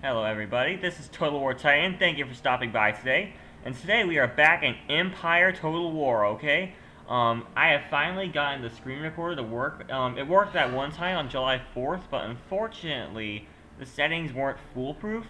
Hello everybody, this is Total War Titan. Thank you for stopping by today. And today we are back in Empire Total War, okay? I have finally gotten the screen recorder to work. It worked that one time on July 4th, but unfortunately, the settings weren't foolproof.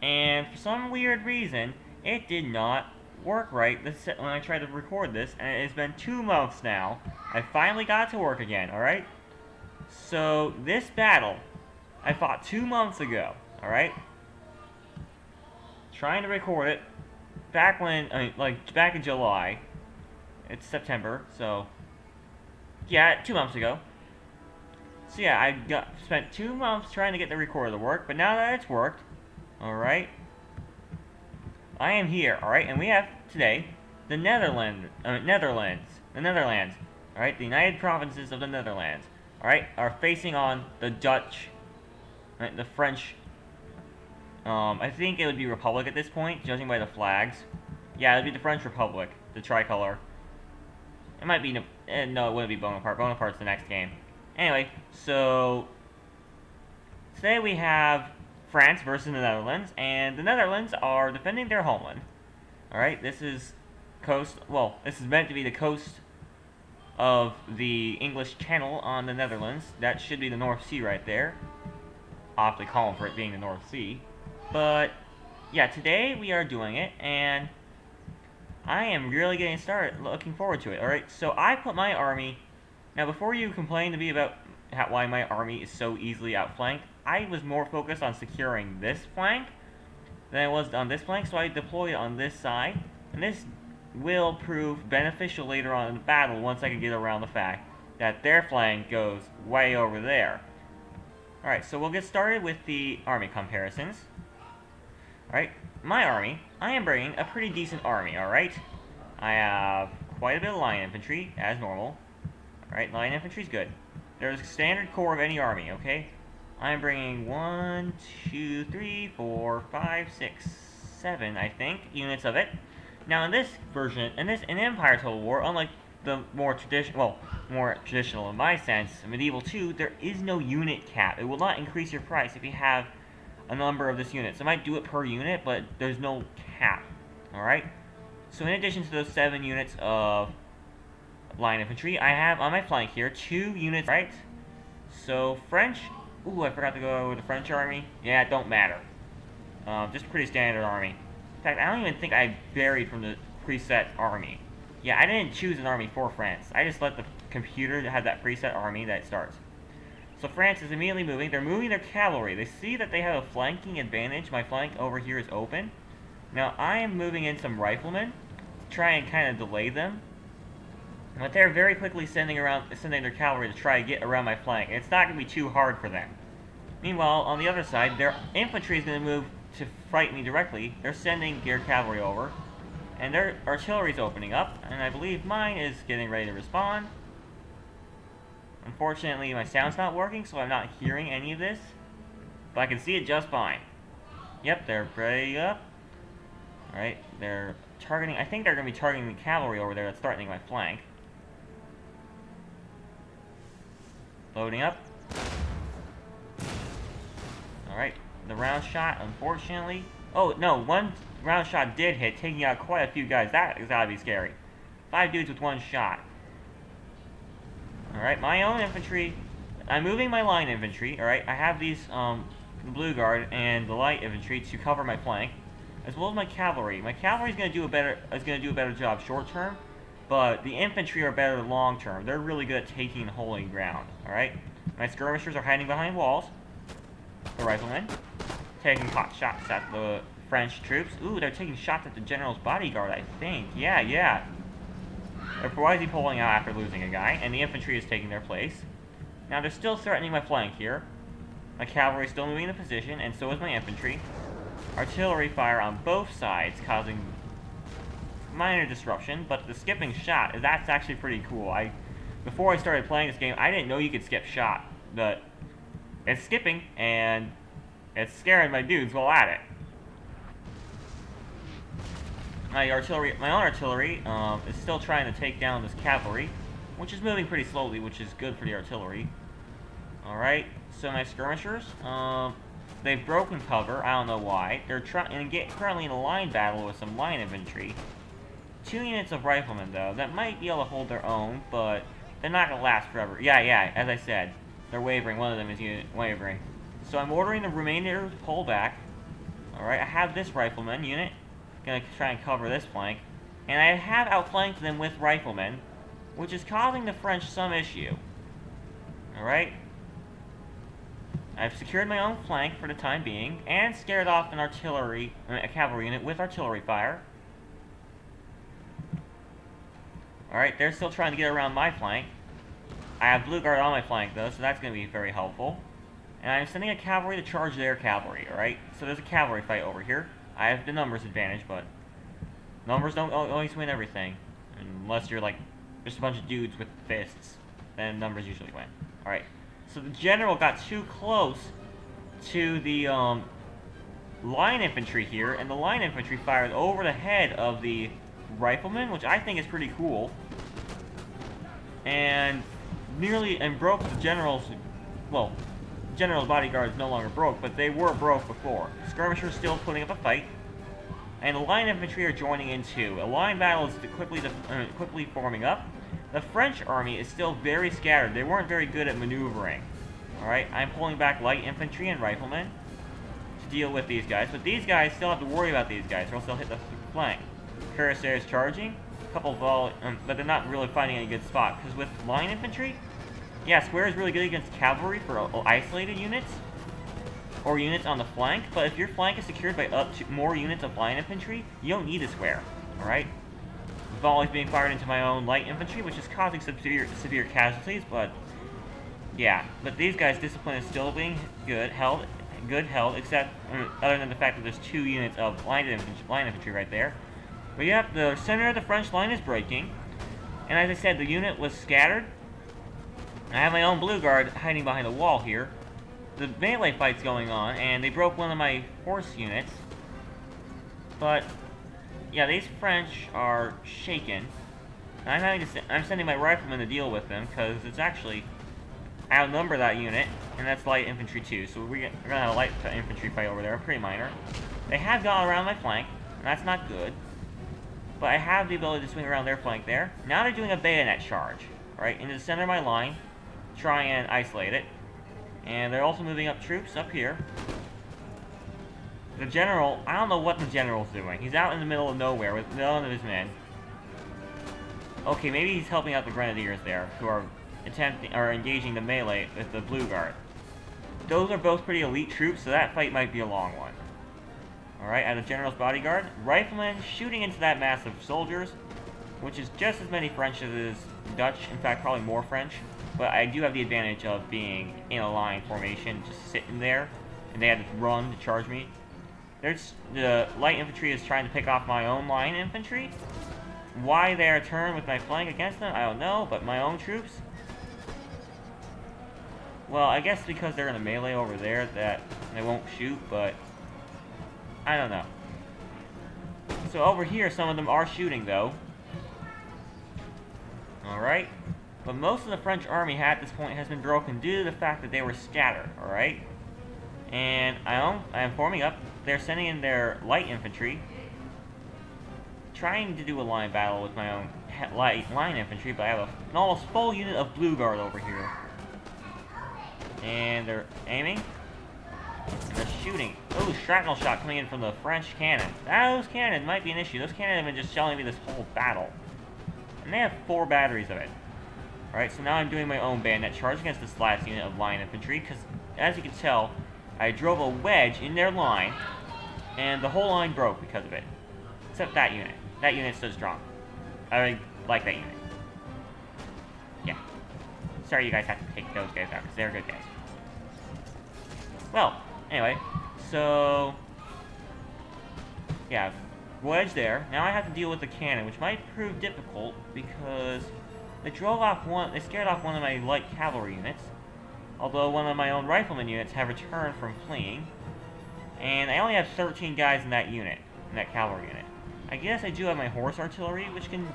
And for some weird reason, it did not work right when I tried to record this, and it's been 2 months now. I finally got it to work again, alright? So, this battle, I fought 2 months ago, alright? Trying to record it back when, like, back in July. It's September, so, yeah, 2 months ago. So yeah, spent 2 months trying to get the recorder to work, but now that it's worked, alright, I am here, alright, and we have, today, the Netherlands, alright, the United Provinces of the Netherlands, alright, are facing on the Dutch, right, the French. I think it would be Republic at this point, judging by the flags. Yeah, it would be the French Republic, the tricolor. It might be, no, it wouldn't be Bonaparte. Bonaparte's the next game. Anyway, so today we have France versus the Netherlands, and the Netherlands are defending their homeland. Alright, this is this is meant to be the coast of the English Channel on the Netherlands. That should be the North Sea right there. Awfully calling for it being the North Sea. But, yeah, today we are doing it, and I am really getting started, looking forward to it, alright? So I put my army... Now, before you complain to me about why my army is so easily outflanked, I was more focused on securing this flank than I was on this flank, so I deployed on this side, and this will prove beneficial later on in the battle once I can get around the fact that their flank goes way over there. Alright, so we'll get started with the army comparisons. Alright, my army, I am bringing a pretty decent army, alright? I have quite a bit of line infantry, as normal. Alright, line infantry's good. There's a standard core of any army, okay? I am bringing 1, 2, 3, 4, 5, 6, 7, I think, units of it. Now, in this version, in Empire Total War, unlike the more traditional in my sense, Medieval 2, there is no unit cap. It will not increase your price if you have a number of this unit. So it might do it per unit, but there's no cap. Alright? So in addition to those 7 units of line infantry, I have on my flank here 2 units, right? So French, ooh, I forgot to go with the French army. Yeah, it don't matter. Just pretty standard army. In fact, I don't even think I varied from the preset army. Yeah, I didn't choose an army for France. I just let the computer have that preset army that starts. So France is immediately moving. They're moving their cavalry. They see that they have a flanking advantage. My flank over here is open. Now, I am moving in some riflemen to try and kind of delay them. But they're very quickly sending their cavalry to try to get around my flank. It's not going to be too hard for them. Meanwhile, on the other side, their infantry is going to move to fight me directly. They're sending their cavalry over. And their artillery is opening up. And I believe mine is getting ready to respond. Unfortunately, my sound's not working, so I'm not hearing any of this. But I can see it just fine. Yep, they're ready up. Alright, they're targeting... I think they're going to be targeting the cavalry over there that's threatening my flank. Loading up. Alright, the round shot, unfortunately... Oh, no, one round shot did hit, taking out quite a few guys. That has got to be scary. 5 dudes with 1 shot. Alright, my own infantry... I'm moving my line infantry, alright? I have these, the Blue Guard and the light infantry to cover my flank, as well as my cavalry. My cavalry is going to do a better job short term, but the infantry are better long term. They're really good at taking and holding ground, alright? My skirmishers are hiding behind walls. The riflemen taking pot shots at the French troops. Ooh, they're taking shots at the general's bodyguard, I think. Yeah. They're wisely pulling out after losing a guy, and the infantry is taking their place. Now, they're still threatening my flank here. My cavalry is still moving into position, and so is my infantry. Artillery fire on both sides, causing minor disruption, but the skipping shot, that's actually pretty cool. Before I started playing this game, I didn't know you could skip shot, but it's skipping, and it's scaring my dudes while at it. My own artillery, is still trying to take down this cavalry, which is moving pretty slowly, which is good for the artillery. Alright, so my skirmishers, they've broken cover. I don't know why. They're currently in a line battle with some line infantry. 2 units of riflemen, though, that might be able to hold their own, but they're not going to last forever. Yeah, as I said, they're wavering. One of them is wavering. So I'm ordering the remainder to pull back. Alright, I have this rifleman unit. Going to try and cover this flank. And I have outflanked them with riflemen, which is causing the French some issue. Alright? I've secured my own flank for the time being, and scared off a cavalry unit with artillery fire. Alright, they're still trying to get around my flank. I have Blue Guard on my flank, though, so that's going to be very helpful. And I'm sending a cavalry to charge their cavalry, alright? So there's a cavalry fight over here. I have the numbers advantage, but numbers don't always win everything. Unless you're, like, just a bunch of dudes with fists. Then numbers usually win. Alright. So the general got too close to the line infantry here, and the line infantry fired over the head of the rifleman, which I think is pretty cool, and broke the general's, well, the general's bodyguard is no longer broke, but they were broke before. Skirmishers still putting up a fight, and the line infantry are joining in too. A line battle is quickly forming up. The French army is still very scattered. They weren't very good at maneuvering. Alright, I'm pulling back light infantry and riflemen to deal with these guys. But these guys still have to worry about these guys, or else they'll hit the flank. Cuirassiers charging. A couple but they're not really finding any good spot. Because with line infantry, yeah, square is really good against cavalry for isolated units. Or units on the flank. But if your flank is secured by up to more units of line infantry, you don't need a square. Alright? Volleys being fired into my own light infantry, which is causing severe casualties, but yeah. But these guys' discipline is still being good held, except other than the fact that there's 2 units of line infantry right there. But yeah, the center of the French line is breaking, and as I said, the unit was scattered. I have my own Blue Guard hiding behind a wall here. The melee fight's going on, and they broke one of my horse units, but yeah, these French are shaken. And I'm sending my riflemen to deal with them, because it's actually outnumber that unit, and that's light infantry too. So we're gonna have a light infantry fight over there, pretty minor. They have gone around my flank, and that's not good. But I have the ability to swing around their flank there. Now they're doing a bayonet charge, right, into the center of my line, try and isolate it. And they're also moving up troops up here. The general, I don't know what the general's doing. He's out in the middle of nowhere with none of his men. Okay, maybe he's helping out the grenadiers there, who are engaging the melee with the Blue Guard. Those are both pretty elite troops, so that fight might be a long one. Alright, at the general's bodyguard, riflemen shooting into that mass of soldiers, which is just as many French as it is Dutch, in fact probably more French, but I do have the advantage of being in a line formation, just sitting there, and they had to run to charge me. The light infantry is trying to pick off my own line infantry. Why they are turned with my flank against them, I don't know, but my own troops, well, I guess because they're in a melee over there that they won't shoot, but I don't know. So over here, some of them are shooting, though. Alright. But most of the French army at this point has been broken due to the fact that they were scattered, alright? And I am forming up. They're sending in their light infantry, trying to do a line battle with my own line infantry, but I have an almost full unit of Blue Guard over here. And they're aiming. And they're shooting. Oh, shrapnel shot coming in from the French cannon. Those cannons might be an issue. Those cannons have been just shelling me this whole battle. And they have 4 batteries of it. Alright, so now I'm doing my own bayonet charge against this last unit of line infantry, because, as you can tell, I drove a wedge in their line, and the whole line broke because of it. Except that unit. That unit stood strong. I like that unit. Yeah. Sorry you guys have to take those guys out, because they're good guys. Well, anyway, so yeah, wedge there. Now I have to deal with the cannon, which might prove difficult because they scared off one of my light cavalry units, although one of my own rifleman units have returned from fleeing, and I only have 13 guys in that cavalry unit. I guess I do have my horse artillery, which can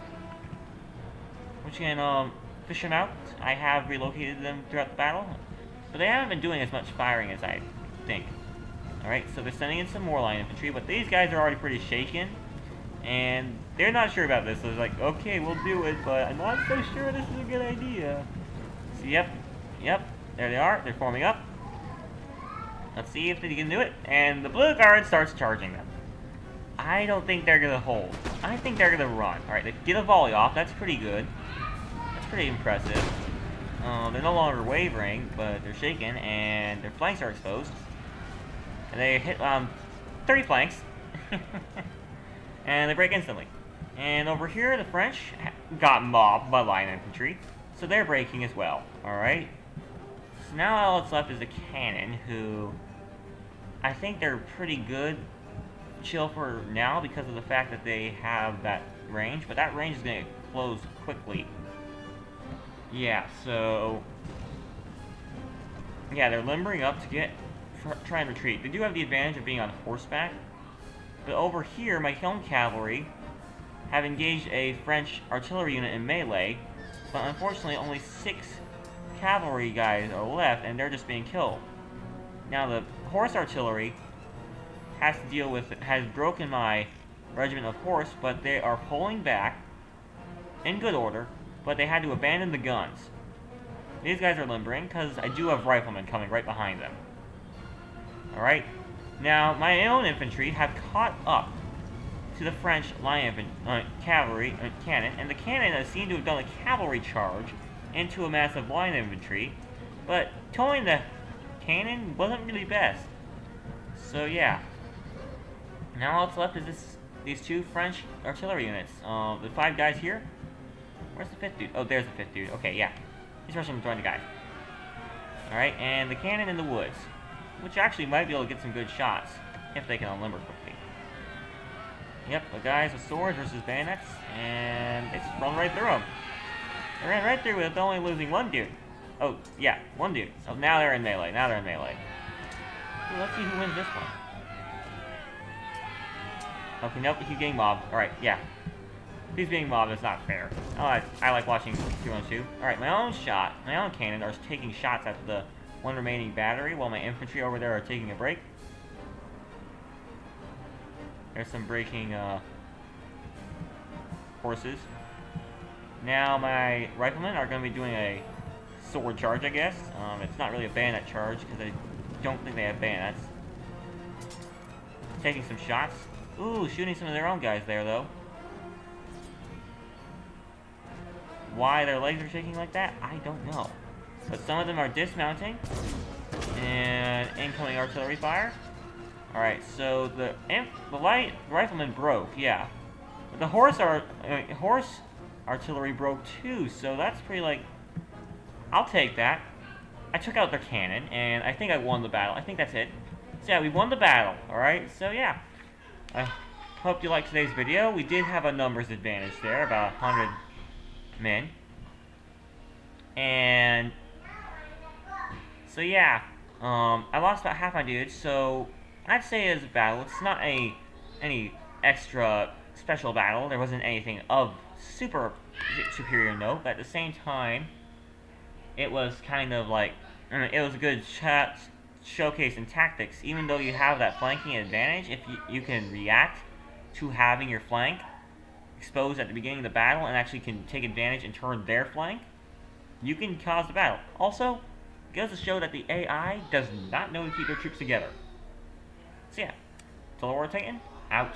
fish them out. I have relocated them throughout the battle, but they haven't been doing as much firing as I think. Alright, so they're sending in some more line infantry, but these guys are already pretty shaken. And they're not sure about this, so they're like, okay, we'll do it, but I'm not so sure this is a good idea. So yep, there they are, they're forming up. Let's see if they can do it. And the blue guard starts charging them. I don't think they're gonna hold. I think they're gonna run. Alright, they get a volley off, that's pretty good. That's pretty impressive. They're no longer wavering, but they're shaken, and their flanks are exposed. And they hit 30 flanks. And they break instantly. And over here, the French got mobbed by line infantry, so they're breaking as well. Alright? So now all that's left is the cannon, who I think they're pretty good chill for now because of the fact that they have that range, but that range is going to close quickly. Yeah, so yeah, they're limbering up to try and retreat. They do have the advantage of being on horseback, but over here, my Helm cavalry have engaged a French artillery unit in melee, but unfortunately only 6 cavalry guys are left, and they're just being killed. Now the horse artillery has broken my regiment of horse, but they are pulling back in good order, but they had to abandon the guns. These guys are limbering, because I do have riflemen coming right behind them. Alright, now my own infantry have caught up to the French cavalry cannon, and the cannon seemed to have done a cavalry charge into a massive line infantry, but towing the cannon wasn't really best. So yeah, now all that's left is these 2 French artillery units. The 5 guys here. Where's the 5th dude? Oh, there's the 5th dude. Okay, yeah. He's rushing between the guys. Alright, and the cannon in the woods, which actually might be able to get some good shots if they can unlimber quickly. Yep, the guys with swords versus bayonets, and they just run right through them. They ran right through with only losing 1 dude. Oh, yeah, 1 dude. Oh, now they're in melee. Ooh, let's see who wins this one. Okay, nope, he's getting mobbed. Alright, yeah. If he's being mobbed, it's not fair. Oh, I like watching 2-on-2. Alright, my own cannon are taking shots at the 1 remaining battery, while my infantry over there are taking a break. There's some breaking horses. Now my riflemen are going to be doing a sword charge, I guess. It's not really a bayonet charge, because I don't think they have bayonets. Taking some shots. Ooh, shooting some of their own guys there, though. Why their legs are shaking like that, I don't know. But some of them are dismounting. And incoming artillery fire. Alright, so the light rifleman broke, yeah. But the horse artillery broke too, so that's pretty like... I'll take that. I took out their cannon, and I think I won the battle. I think that's it. So yeah, we won the battle, alright? So yeah. I hope you liked today's video. We did have a numbers advantage there, about 100 men. And... so yeah. I lost about half my dudes, so... I'd say it was a battle. It's not any extra special battle. There wasn't anything of super superior note, but at the same time, it was kind of like, it was a good showcase in tactics. Even though you have that flanking advantage, if you can react to having your flank exposed at the beginning of the battle and actually can take advantage and turn their flank, you can cause the battle. Also, it goes to show that the AI does not know to keep their troops together. So yeah, Telora Titan, out.